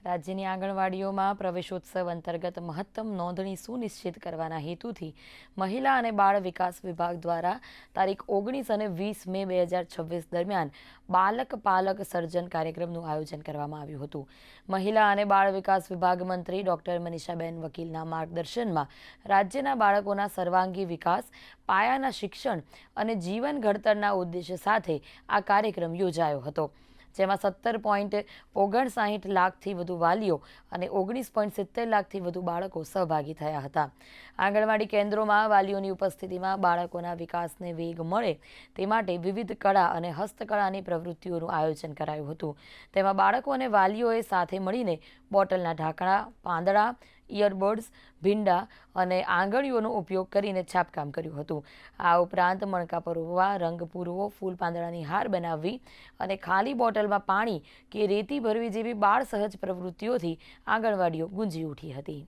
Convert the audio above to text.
રાજ્યની આંગણવાડીઓમાં પ્રવેશોત્સવ અંતર્ગત મહત્તમ નોંધણી સુનિશ્ચિત કરવાના હેતુથી મહિલા અને બાળ વિકાસ વિભાગ દ્વારા તારીખ 19 અને 20 મે 2026 દરમિયાન બાલક પાલક સર્જન કાર્યક્રમનું આયોજન કરવામાં આવ્યું હતું. મહિલા અને બાળ વિકાસ વિભાગ મંત્રી ડોક્ટર મનીષાબેન વકીલના માર્ગદર્શનમાં રાજ્યના બાળકોના સર્વાંગી વિકાસ, પાયાના શિક્ષણ અને જીવન ઘડતરના ઉદ્દેશ્ય સાથે આ કાર્યક્રમ યોજાયો હતો, જેમાં 17.59 લાખથી વધુ વાલીઓ અને 19.70 લાખથી વધુ બાળકો સહભાગી થયા હતા. આંગણવાડી કેન્દ્રોમાં વાલીઓની ઉપસ્થિતિમાં બાળકોના વિકાસને વેગ મળે તે માટે વિવિધ કળા અને હસ્તકળાની પ્રવૃત્તિઓનું આયોજન કરાયું હતું. તેમાં બાળકો અને વાલીઓએ સાથે મળીને બોટલના ઢાંકણા, પાંદડા, ઇયરબડ્સ, ભીંડા અને આંગળીઓનો ઉપયોગ કરીને છાપકામ કર્યું હતું. આ ઉપરાંત મણકા પરોવવા, રંગ પૂરવો, ફૂલ પાંદડાની હાર બનાવવી અને ખાલી બોટલમાં પાણી કે રેતી ભરવી જેવી બાળ સહજ પ્રવૃત્તિઓથી આંગણવાડીઓ ગુંજી ઉઠી હતી.